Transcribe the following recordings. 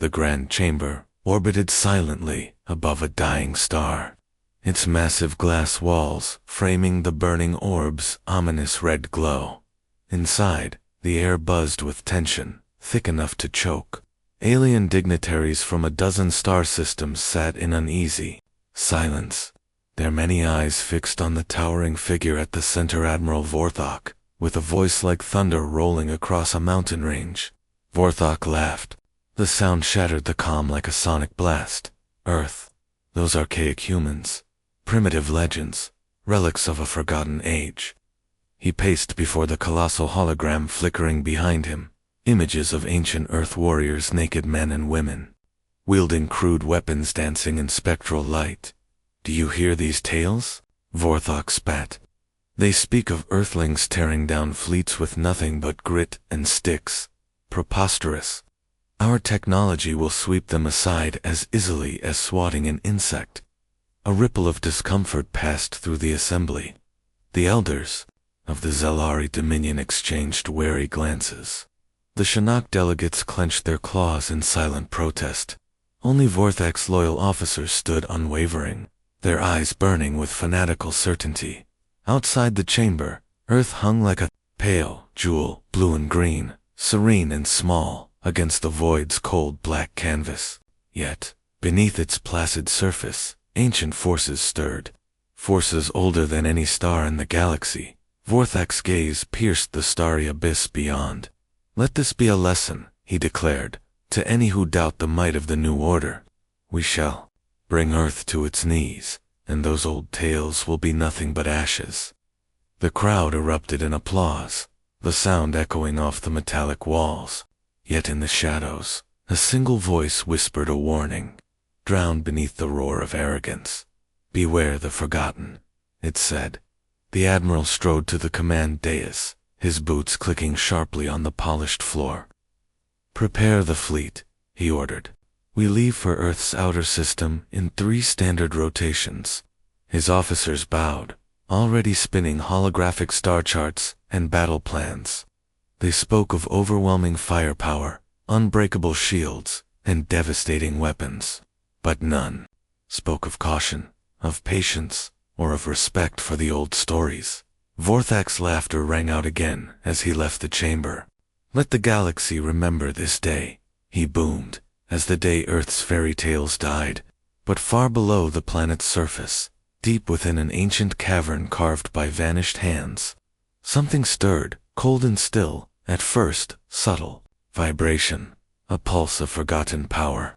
The grand chamber orbited silently above a dying star, its massive glass walls framing the burning orb's ominous red glow. Inside, the air buzzed with tension, thick enough to choke. Alien dignitaries from a dozen star systems sat in uneasy silence, their many eyes fixed on the towering figure at the center, Admiral Vorthok, with a voice like thunder rolling across a mountain range. Vorthok laughed. The sound shattered the calm like a sonic blast. Earth, those archaic humans, primitive legends, relics of a forgotten age. He paced before the colossal hologram flickering behind him, images of ancient Earth warriors, naked men and women, wielding crude weapons dancing in spectral light. Do you hear these tales? Vorthok spat. They speak of Earthlings tearing down fleets with nothing but grit and sticks. Preposterous. Our technology will sweep them aside as easily as swatting an insect. A ripple of discomfort passed through the assembly. The elders of the Zelari Dominion exchanged wary glances. The Shinnok delegates clenched their claws in silent protest. Only Vorthok's loyal officers stood unwavering, their eyes burning with fanatical certainty. Outside the chamber, Earth hung like a pale jewel, blue and green, serene and small, against the void's cold black canvas. Yet, beneath its placid surface, ancient forces stirred. Forces older than any star in the galaxy. Vorthok's gaze pierced the starry abyss beyond. Let this be a lesson, he declared, to any who doubt the might of the new order. We shall bring Earth to its knees, and those old tales will be nothing but ashes. The crowd erupted in applause, the sound echoing off the metallic walls. Yet in the shadows, a single voice whispered a warning, drowned beneath the roar of arrogance. Beware the forgotten, it said. The Admiral strode to the command dais, his boots clicking sharply on the polished floor. Prepare the fleet, he ordered. We leave for Earth's outer system in 3 standard rotations. His officers bowed, already spinning holographic star charts and battle plans. They spoke of overwhelming firepower, unbreakable shields, and devastating weapons. But none spoke of caution, of patience, or of respect for the old stories. Vorthok's laughter rang out again as he left the chamber. Let the galaxy remember this day, he boomed, as the day Earth's fairy tales died. But far below the planet's surface, deep within an ancient cavern carved by vanished hands, something stirred, cold and still, at first, subtle. Vibration, a pulse of forgotten power.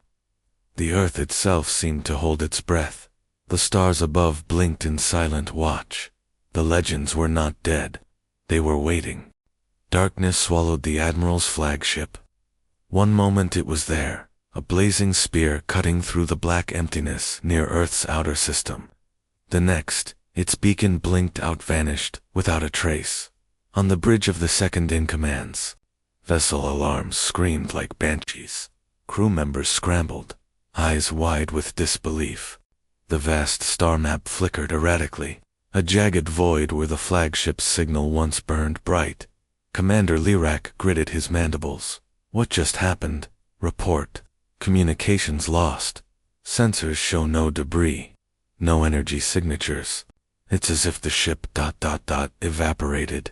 The Earth itself seemed to hold its breath. The stars above blinked in silent watch. The legends were not dead. They were waiting. Darkness swallowed the Admiral's flagship. One moment it was there, a blazing spear cutting through the black emptiness near Earth's outer system. The next, its beacon blinked out, vanished, without a trace. On the bridge of the second-in-commands, vessel alarms screamed like banshees. Crew members scrambled, eyes wide with disbelief. The vast star map flickered erratically, a jagged void where the flagship's signal once burned bright. Commander Lirak gritted his mandibles. What just happened? Report. Communications lost. Sensors show no debris. No energy signatures. It's as if the ship ... evaporated.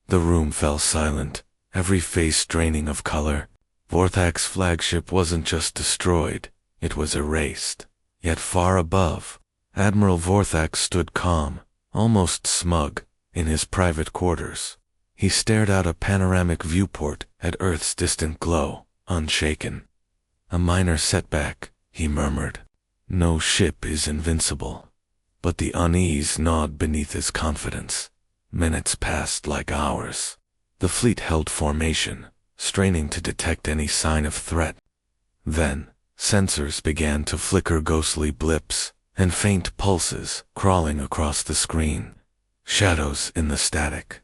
The room fell silent, every face draining of color. Vorthok's flagship wasn't just destroyed, it was erased. Yet far above, Admiral Vorthok stood calm, almost smug, in his private quarters. He stared out a panoramic viewport at Earth's distant glow, unshaken. A minor setback, he murmured. No ship is invincible. But the unease gnawed beneath his confidence. Minutes passed like hours. The fleet held formation, straining to detect any sign of threat. Then, sensors began to flicker ghostly blips, and faint pulses crawling across the screen. Shadows in the static.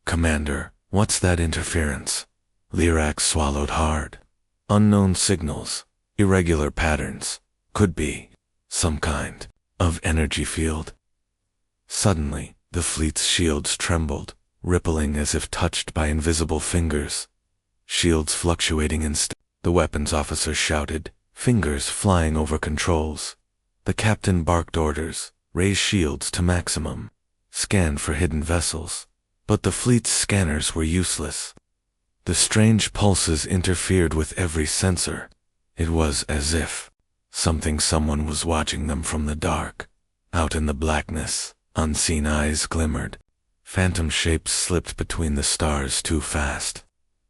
Commander, what's that interference? Lirak swallowed hard. Unknown signals, irregular patterns, could be some kind of energy field. Suddenly, the fleet's shields trembled, rippling as if touched by invisible fingers. Shields fluctuating in The weapons officer shouted, fingers flying over controls. The captain barked orders, raise shields to maximum, scan for hidden vessels. But the fleet's scanners were useless. The strange pulses interfered with every sensor. It was as if someone was watching them from the dark. Out in the blackness, unseen eyes glimmered. Phantom shapes slipped between the stars too fast,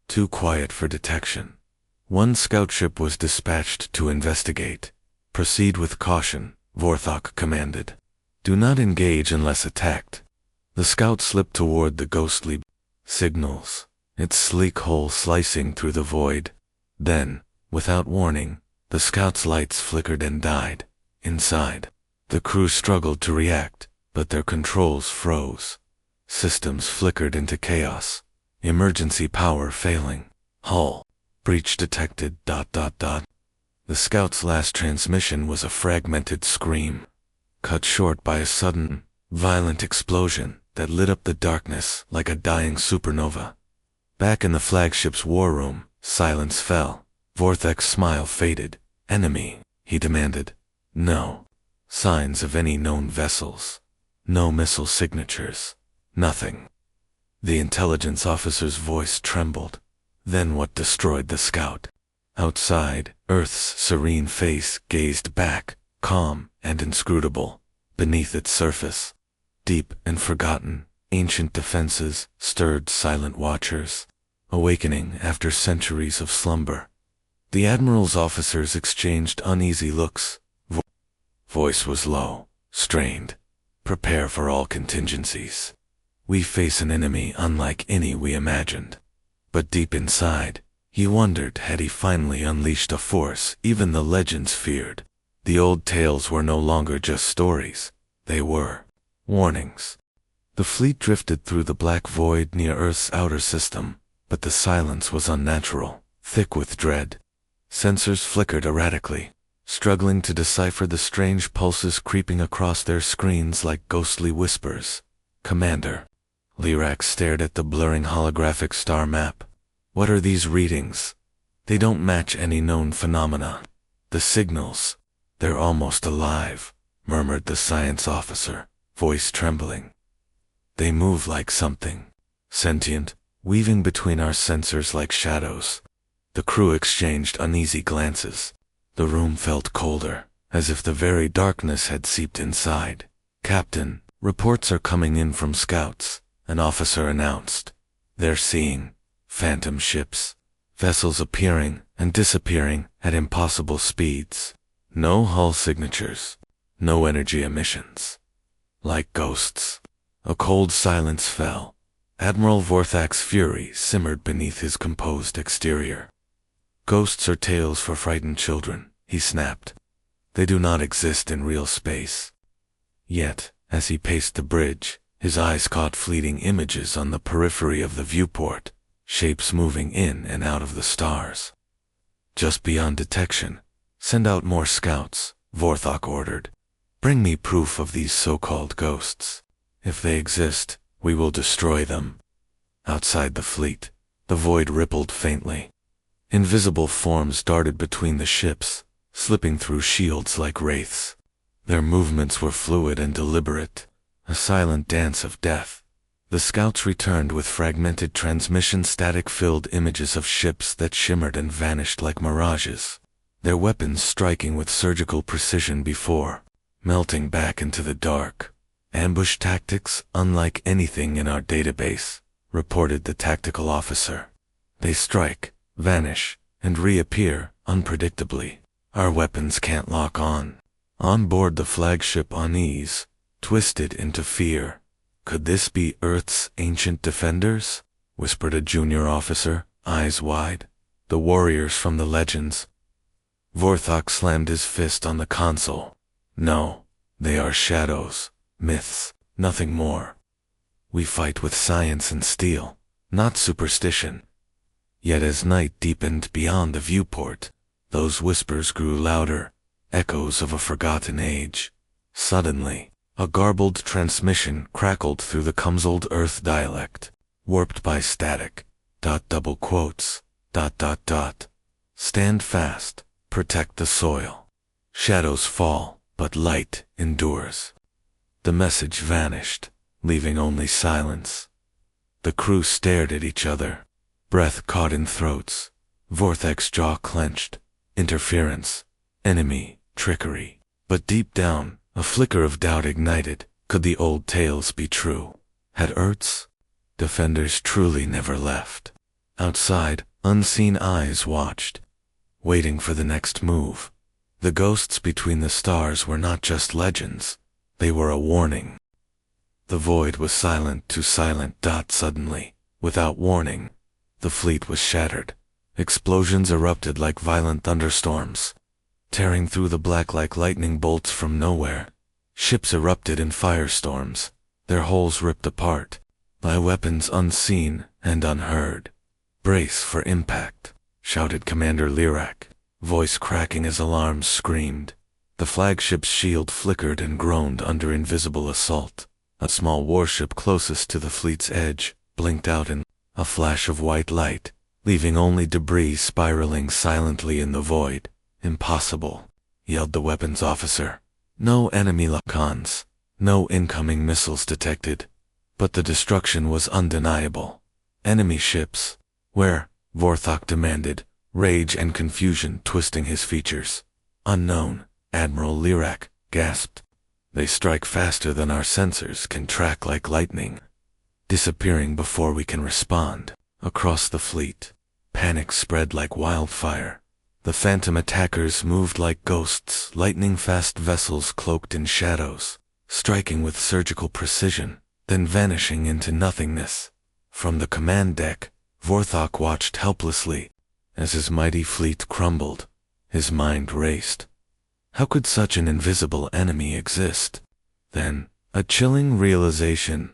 too quiet for detection. One scout ship was dispatched to investigate. Proceed with caution, Vorthok commanded. Do not engage unless attacked. The scout slipped toward the ghostly signals, its sleek hull slicing through the void. Then, without warning, the scout's lights flickered and died. Inside, the crew struggled to react, but their controls froze. Systems flickered into chaos. Emergency power failing. Hull breach detected. The scout's last transmission was a fragmented scream, cut short by a sudden, violent explosion that lit up the darkness like a dying supernova. Back in the flagship's war room, silence fell. Vorthok's smile faded. Enemy, he demanded. No signs of any known vessels. No missile signatures. Nothing. The intelligence officer's voice trembled. Then what destroyed the scout? Outside, Earth's serene face gazed back, calm and inscrutable. Beneath its surface, deep and forgotten, ancient defenses stirred silent watchers, awakening after centuries of slumber. The admiral's officers exchanged uneasy looks. Voice was low, strained. Prepare for all contingencies. We face an enemy unlike any we imagined. But deep inside, he wondered had he finally unleashed a force even the legends feared. The old tales were no longer just stories. They were warnings. The fleet drifted through the black void near Earth's outer system, but the silence was unnatural, thick with dread. Sensors flickered erratically, struggling to decipher the strange pulses creeping across their screens like ghostly whispers. Commander. Lyrak stared at the blurring holographic star map. What are these readings? They don't match any known phenomena. The signals, they're almost alive, murmured the science officer, voice trembling. They move like something sentient, weaving between our sensors like shadows. The crew exchanged uneasy glances. The room felt colder, as if the very darkness had seeped inside. Captain, reports are coming in from scouts, an officer announced. They're seeing phantom ships, vessels appearing and disappearing at impossible speeds. No hull signatures, no energy emissions. Like ghosts. A cold silence fell. Admiral Vorthok's fury simmered beneath his composed exterior. Ghosts are tales for frightened children, he snapped. They do not exist in real space. Yet, as he paced the bridge, his eyes caught fleeting images on the periphery of the viewport, shapes moving in and out of the stars. Just beyond detection, send out more scouts, Vorthok ordered. Bring me proof of these so-called ghosts. If they exist, we will destroy them. Outside the fleet, the void rippled faintly. Invisible forms darted between the ships, slipping through shields like wraiths. Their movements were fluid and deliberate, a silent dance of death. The scouts returned with fragmented transmission static-filled images of ships that shimmered and vanished like mirages, their weapons striking with surgical precision before melting back into the dark. Ambush tactics unlike anything in our database, reported the tactical officer. They strike, vanish, and reappear unpredictably. Our weapons can't lock on. On board the flagship unease, twisted into fear. Could this be Earth's ancient defenders? Whispered a junior officer, eyes wide. The warriors from the legends. Vorthok slammed his fist on the console. No, they are shadows, myths, nothing more. We fight with science and steel, not superstition. Yet as night deepened beyond the viewport, those whispers grew louder, echoes of a forgotten age. Suddenly, a garbled transmission crackled through the Cumsold Earth dialect, warped by static, double quotes, ... Stand fast, protect the soil. Shadows fall, but light endures. The message vanished, leaving only silence. The crew stared at each other, breath caught in throats. Vorthak's jaw clenched. Interference, enemy, trickery. But deep down, a flicker of doubt ignited. Could the old tales be true? Had Earth's defenders truly never left? Outside, unseen eyes watched, waiting for the next move. The ghosts between the stars were not just legends, they were a warning. The void was silent, too silent. Suddenly, without warning, the fleet was shattered. Explosions erupted like violent thunderstorms, tearing through the black like lightning bolts from nowhere. Ships erupted in firestorms, their hulls ripped apart by weapons unseen and unheard. "Brace for impact," shouted Commander Lyrak, voice cracking as alarms screamed. The flagship's shield flickered and groaned under invisible assault. A small warship closest to the fleet's edge blinked out in a flash of white light, leaving only debris spiraling silently in the void. "Impossible," yelled the weapons officer. No enemy lock-ons, no incoming missiles detected. But the destruction was undeniable. "Enemy ships. Where?" Vorthak demanded, rage and confusion twisting his features. "Unknown," Admiral Lyrak gasped. "They strike faster than our sensors can track, like lightning, disappearing before we can respond." Across the fleet, panic spread like wildfire. The phantom attackers moved like ghosts, lightning-fast vessels cloaked in shadows, striking with surgical precision, then vanishing into nothingness. From the command deck, Vorthak watched helplessly as his mighty fleet crumbled. His mind raced. How could such an invisible enemy exist? Then, a chilling realization.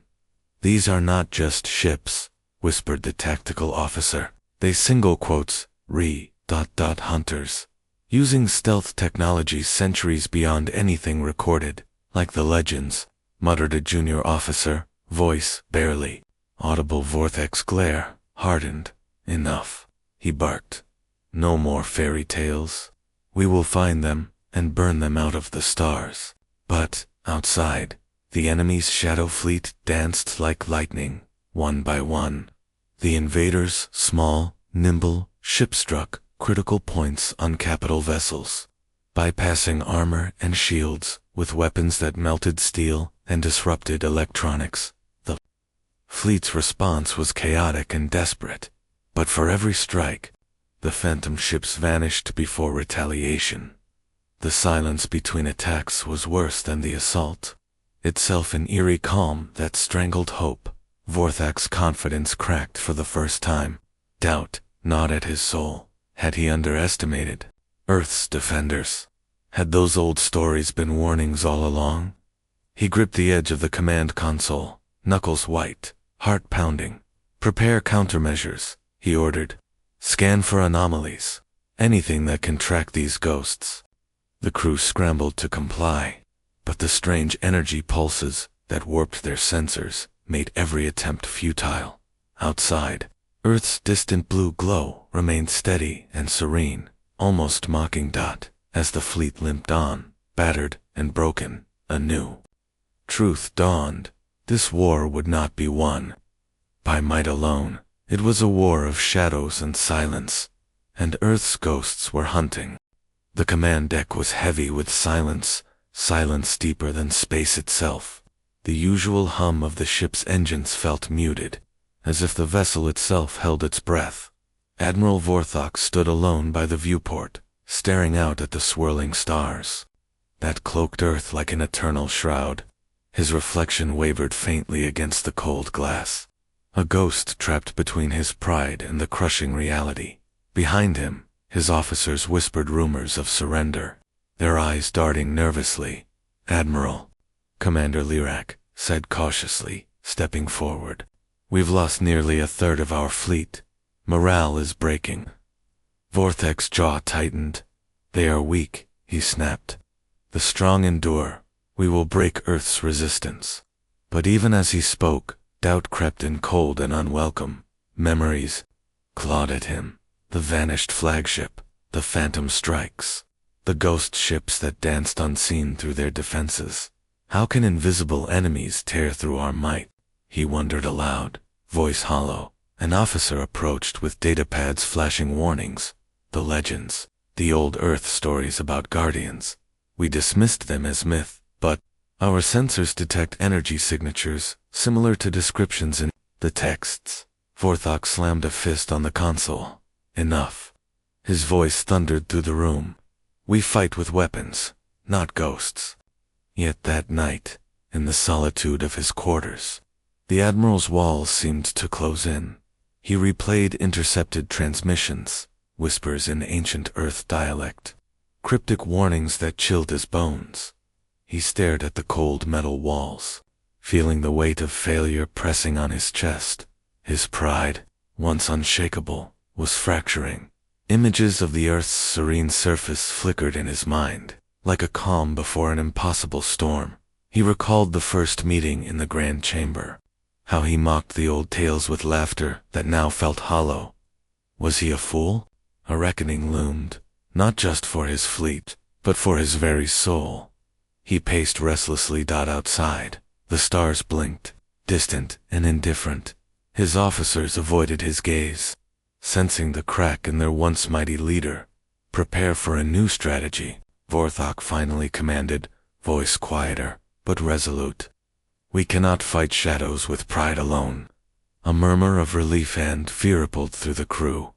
"These are not just ships," whispered the tactical officer. "They single quotes, hunters, using stealth technology centuries beyond anything recorded, like the legends," muttered a junior officer, voice barely audible. Vorthak's glare hardened. "Enough," he barked. "No more fairy tales. We will find them and burn them out of the stars." But, outside, the enemy's shadow fleet danced like lightning, one by one. The invaders, small, nimble, ship-struck critical points on capital vessels, bypassing armor and shields with weapons that melted steel and disrupted electronics. The fleet's response was chaotic and desperate, but for every strike, the phantom ships vanished before retaliation. The silence between attacks was worse than the assault, itself an eerie calm that strangled hope. Vorthak's confidence cracked for the first time. Doubt gnawed at his soul. Had he underestimated Earth's defenders? Had those old stories been warnings all along? He gripped the edge of the command console, knuckles white, heart pounding. "Prepare countermeasures," he ordered. "Scan for anomalies, anything that can track these ghosts." The crew scrambled to comply, but the strange energy pulses that warped their sensors made every attempt futile. Outside, Earth's distant blue glow remained steady and serene, almost mocking. As the fleet limped on, battered and broken, anew. Truth dawned. This war would not be won by might alone. It was a war of shadows and silence, and Earth's ghosts were hunting. The command deck was heavy with silence, silence deeper than space itself. The usual hum of the ship's engines felt muted, as if the vessel itself held its breath. Admiral Vorthak stood alone by the viewport, staring out at the swirling stars that cloaked Earth like an eternal shroud. His reflection wavered faintly against the cold glass, a ghost trapped between his pride and the crushing reality. Behind him, his officers whispered rumors of surrender, their eyes darting nervously. "Admiral," Commander Lyrak said cautiously, stepping forward. "We've lost nearly a third of our fleet. Morale is breaking." Vorthak's jaw tightened. "They are weak," he snapped. "The strong endure. We will break Earth's resistance." But even as he spoke, doubt crept in cold and unwelcome. Memories clawed at him. The vanished flagship, the phantom strikes, the ghost ships that danced unseen through their defenses. How can invisible enemies tear through our might? He wondered aloud, voice hollow. An officer approached with datapads flashing warnings. The legends, the old Earth stories about guardians. We dismissed them as myth, but our sensors detect energy signatures similar to descriptions in the texts. Vorthok slammed a fist on the console. Enough. His voice thundered through the room. We fight with weapons, not ghosts. Yet that night, in the solitude of his quarters, the Admiral's walls seemed to close in. He replayed intercepted transmissions, whispers in ancient Earth dialect, cryptic warnings that chilled his bones. He stared at the cold metal walls, feeling the weight of failure pressing on his chest. His pride, once unshakable, was fracturing. Images of the Earth's serene surface flickered in his mind, like a calm before an impossible storm. He recalled the first meeting in the Grand Chamber, how he mocked the old tales with laughter that now felt hollow. Was he a fool? A reckoning loomed, not just for his fleet, but for his very soul. He paced restlessly outside. The stars blinked, distant and indifferent. His officers avoided his gaze, sensing the crack in their once mighty leader. Prepare for a new strategy, Vorthok finally commanded, voice quieter, but resolute. We cannot fight shadows with pride alone. A murmur of relief and fear rippled through the crew.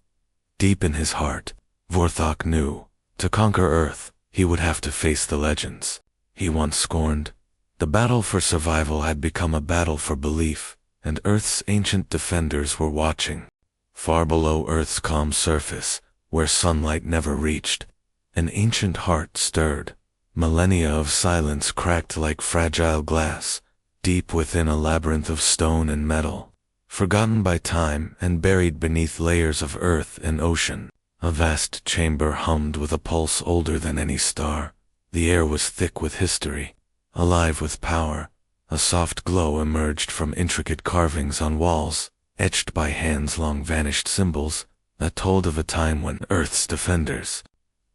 Deep in his heart, Vorthok knew, to conquer Earth, he would have to face the legends he once scorned. The battle for survival had become a battle for belief, and Earth's ancient defenders were watching. Far below Earth's calm surface, where sunlight never reached, an ancient heart stirred. Millennia of silence cracked like fragile glass, deep within a labyrinth of stone and metal, forgotten by time and buried beneath layers of earth and ocean. A vast chamber hummed with a pulse older than any star. The air was thick with history, alive with power. A soft glow emerged from intricate carvings on walls, etched by hands long vanished, symbols that told of a time when Earth's defenders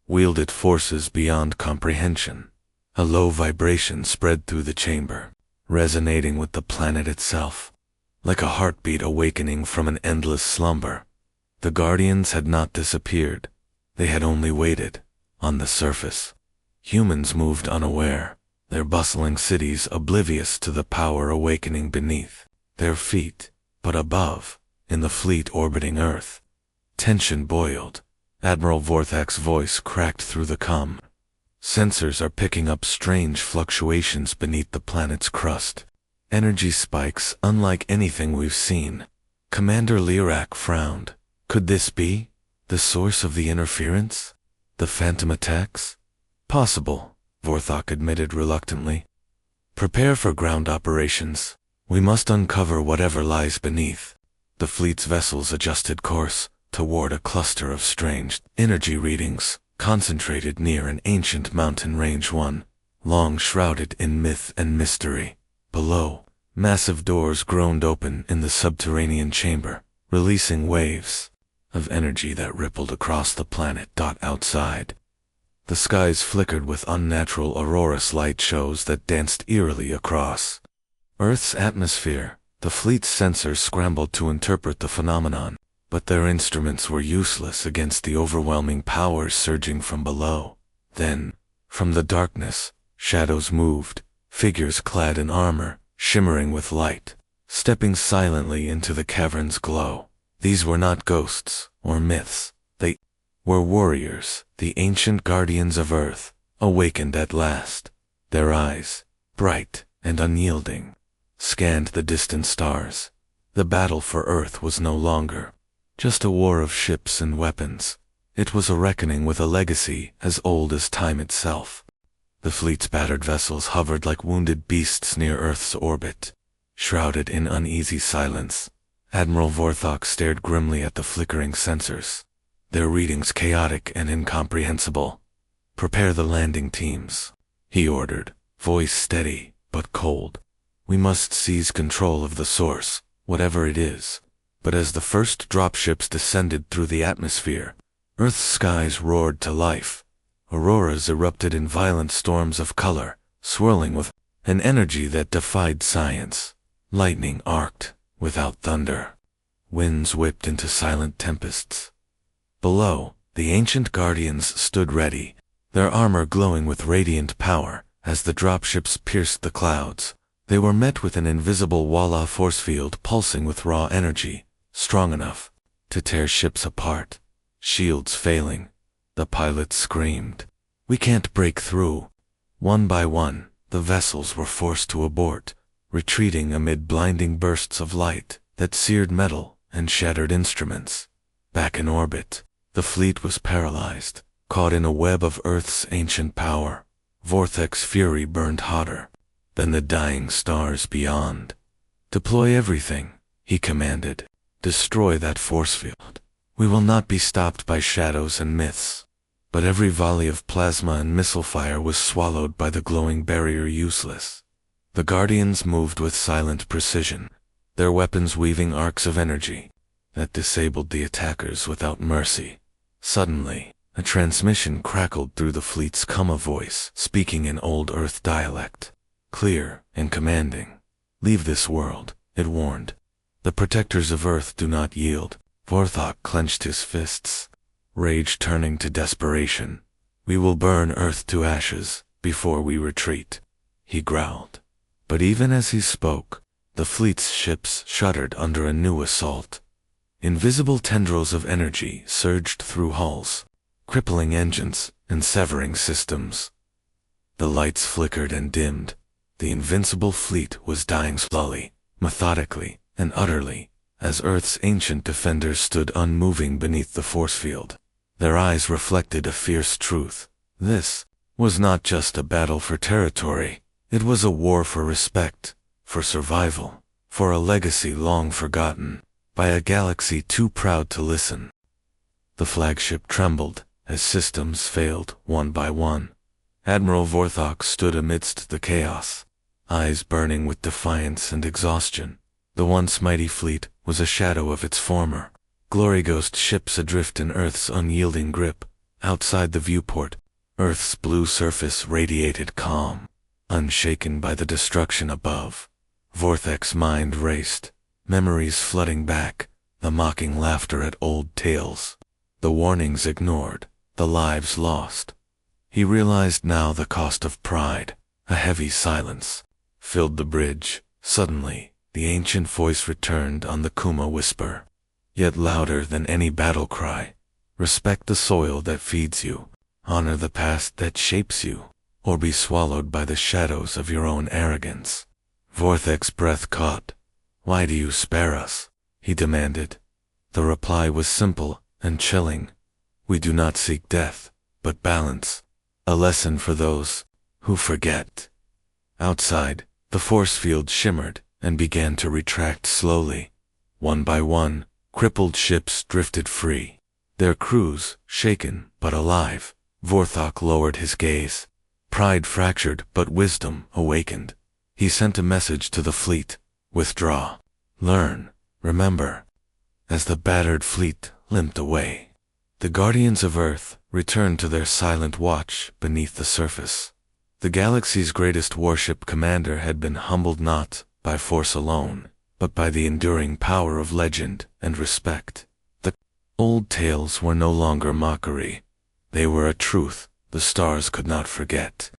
wielded forces beyond comprehension. A low vibration spread through the chamber, resonating with the planet itself, like a heartbeat awakening from an endless slumber. The Guardians had not disappeared. They had only waited, on the surface. Humans moved unaware, their bustling cities oblivious to the power awakening beneath their feet. But above, in the fleet orbiting Earth, tension boiled. Admiral Vorthak's voice cracked through the comm. Sensors are picking up strange fluctuations beneath the planet's crust. Energy spikes unlike anything we've seen. Commander Lirak frowned. Could this be the source of the interference? The phantom attacks? Possible, Vorthok admitted reluctantly. Prepare for ground operations. We must uncover whatever lies beneath. The fleet's vessels adjusted course toward a cluster of strange energy readings, concentrated near an ancient mountain range, one long shrouded in myth and mystery. Below, massive doors groaned open in the subterranean chamber, releasing waves of energy that rippled across the planet. Outside, the skies flickered with unnatural aurorous light shows that danced eerily across Earth's atmosphere. The fleet's sensors scrambled to interpret the phenomenon, but their instruments were useless against the overwhelming powers surging from below. Then, from the darkness, shadows moved, figures clad in armor, shimmering with light, stepping silently into the cavern's glow. These were not ghosts or myths. They were warriors, the ancient guardians of Earth, awakened at last. Their eyes, bright and unyielding, scanned the distant stars. The battle for Earth was no longer just a war of ships and weapons. It was a reckoning with a legacy as old as time itself. The fleet's battered vessels hovered like wounded beasts near Earth's orbit, shrouded in uneasy silence. Admiral Vorthok stared grimly at the flickering sensors, their readings chaotic and incomprehensible. Prepare the landing teams, he ordered, voice steady but cold. We must seize control of the source, whatever it is. But as the first dropships descended through the atmosphere, Earth's skies roared to life. Auroras erupted in violent storms of color, swirling with an energy that defied science. Lightning arced without thunder. Winds whipped into silent tempests. Below, the ancient guardians stood ready, their armor glowing with radiant power. As the dropships pierced the clouds, they were met with an invisible Walla force field pulsing with raw energy, strong enough to tear ships apart. Shields failing, the pilots screamed, "We can't break through." One by one, the vessels were forced to abort, retreating amid blinding bursts of light that seared metal and shattered instruments. Back in orbit, the fleet was paralyzed, caught in a web of Earth's ancient power. Vorthex's fury burned hotter than the dying stars beyond. "Deploy everything," he commanded. "Destroy that force field. We will not be stopped by shadows and myths." But every volley of plasma and missile fire was swallowed by the glowing barrier, useless. The Guardians moved with silent precision, their weapons weaving arcs of energy that disabled the attackers without mercy. Suddenly, a transmission crackled through the fleet's Kuma voice, speaking in Old Earth dialect. Clear and commanding. "Leave this world," it warned. "The protectors of Earth do not yield." Vorthok clenched his fists, rage turning to desperation. "We will burn Earth to ashes before we retreat," he growled. But even as he spoke, the fleet's ships shuddered under a new assault. Invisible tendrils of energy surged through hulls, crippling engines and severing systems. The lights flickered and dimmed. The invincible fleet was dying slowly, methodically, and utterly, as Earth's ancient defenders stood unmoving beneath the force field. Their eyes reflected a fierce truth. This was not just a battle for territory. It was a war for respect, for survival, for a legacy long forgotten by a galaxy too proud to listen. The flagship trembled as systems failed one by one. Admiral Vorthok stood amidst the chaos, eyes burning with defiance and exhaustion. The once mighty fleet was a shadow of its former. Glory ghost ships adrift in Earth's unyielding grip. Outside the viewport, Earth's blue surface radiated calm, unshaken by the destruction above. Vorthek's mind raced, memories flooding back, the mocking laughter at old tales, the warnings ignored, the lives lost. He realized now the cost of pride. A heavy silence filled the bridge. Suddenly, the ancient voice returned on the Kuma whisper, yet louder than any battle cry. "Respect the soil that feeds you. Honor the past that shapes you, or be swallowed by the shadows of your own arrogance." Vorthek's breath caught. "Why do you spare us?" he demanded. The reply was simple and chilling. "We do not seek death, but balance. A lesson for those who forget." Outside, the force field shimmered and began to retract slowly. One by one, crippled ships drifted free, their crews shaken but alive. Vorthok lowered his gaze. Pride fractured, but wisdom awakened. He sent a message to the fleet: "Withdraw. Learn. Remember." As the battered fleet limped away, the Guardians of Earth returned to their silent watch beneath the surface. The galaxy's greatest warship commander had been humbled not by force alone, but by the enduring power of legend and respect. The old tales were no longer mockery. They were a truth the stars could not forget.